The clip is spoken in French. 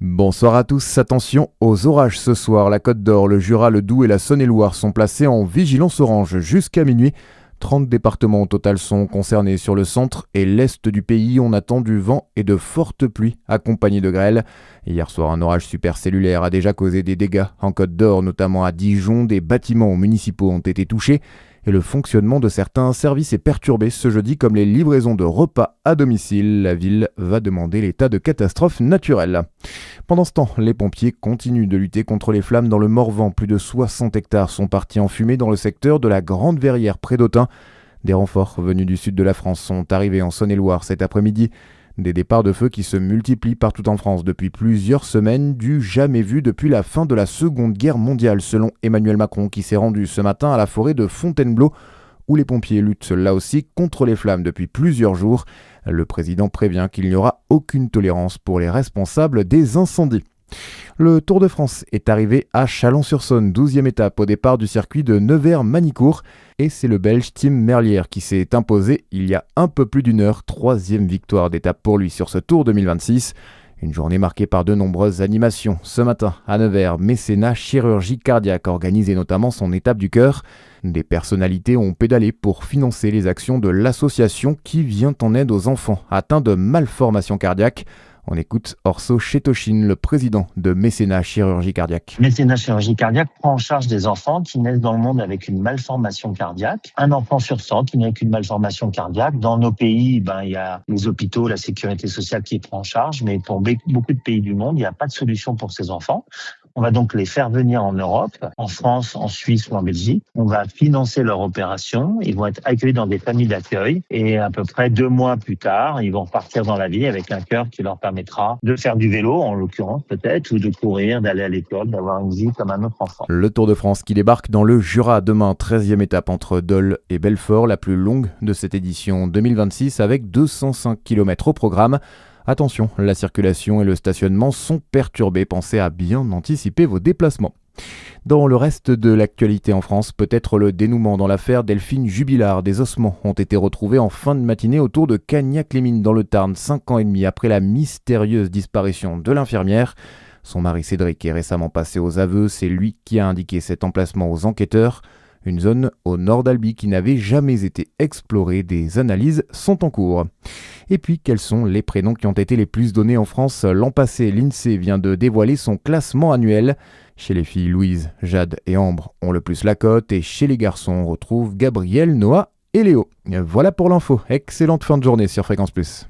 Bonsoir à tous, attention aux orages ce soir. La Côte d'Or, le Jura, le Doubs et la Saône-et-Loire sont placés en vigilance orange jusqu'à minuit. 30 départements au total sont concernés sur le centre et l'est du pays. On attend du vent et de fortes pluies accompagnées de grêle. Hier soir, un orage supercellulaire a déjà causé des dégâts en Côte d'Or, notamment à Dijon. Des bâtiments municipaux ont été touchés et le fonctionnement de certains services est perturbé ce jeudi, comme les livraisons de repas à domicile. La ville va demander l'état de catastrophe naturelle. Pendant ce temps, les pompiers continuent de lutter contre les flammes dans le Morvan. Plus de 60 hectares sont partis en fumée dans le secteur de la Grande Verrière près d'Autun. Des renforts venus du sud de la France sont arrivés en Saône-et-Loire cet après-midi. Des départs de feu qui se multiplient partout en France depuis plusieurs semaines, du jamais vu depuis la fin de la Seconde Guerre mondiale, selon Emmanuel Macron, qui s'est rendu ce matin à la forêt de Fontainebleau, où les pompiers luttent là aussi contre les flammes depuis plusieurs jours. Le président prévient qu'il n'y aura aucune tolérance pour les responsables des incendies. Le Tour de France est arrivé à Chalon-sur-Saône, 12e étape au départ du circuit de Nevers-Manicourt. Et c'est le Belge Tim Merlier qui s'est imposé il y a un peu plus d'une heure. 3e victoire d'étape pour lui sur ce Tour 2026. Une journée marquée par de nombreuses animations. Ce matin, à Nevers, mécénat chirurgie cardiaque organisait notamment son étape du cœur. Des personnalités ont pédalé pour financer les actions de l'association qui vient en aide aux enfants atteints de malformations cardiaques. On écoute Orso Chetoshin, le président de Mécénat Chirurgie Cardiaque. Mécénat Chirurgie Cardiaque prend en charge des enfants qui naissent dans le monde avec une malformation cardiaque. Un enfant sur 100 qui naît avec une malformation cardiaque. Dans nos pays, il y a les hôpitaux, la sécurité sociale qui prend en charge, mais pour beaucoup de pays du monde, il n'y a pas de solution pour ces enfants. On va donc les faire venir en Europe, en France, en Suisse ou en Belgique. On va financer leur opération. Ils vont être accueillis dans des familles d'accueil. Et à peu près 2 mois plus tard, ils vont repartir dans la vie avec un cœur qui leur permettra de faire du vélo, en l'occurrence peut-être, ou de courir, d'aller à l'école, d'avoir une vie comme un autre enfant. Le Tour de France qui débarque dans le Jura demain, 13e étape entre Dole et Belfort, la plus longue de cette édition 2026 avec 205 km au programme. Attention, la circulation et le stationnement sont perturbés. Pensez à bien anticiper vos déplacements. Dans le reste de l'actualité en France, peut-être le dénouement dans l'affaire Delphine Jubilard. Des ossements ont été retrouvés en fin de matinée autour de Cagnac-les-Mines dans le Tarn, 5 ans et demi après la mystérieuse disparition de l'infirmière. Son mari Cédric est récemment passé aux aveux. C'est lui qui a indiqué cet emplacement aux enquêteurs. Une zone au nord d'Albi qui n'avait jamais été explorée. Des analyses sont en cours. Et puis, quels sont les prénoms qui ont été les plus donnés en France l'an passé? L'INSEE vient de dévoiler son classement annuel. Chez les filles, Louise, Jade et Ambre ont le plus la cote. Et chez les garçons, on retrouve Gabriel, Noah et Léo. Voilà pour l'info. Excellente fin de journée sur Fréquence Plus.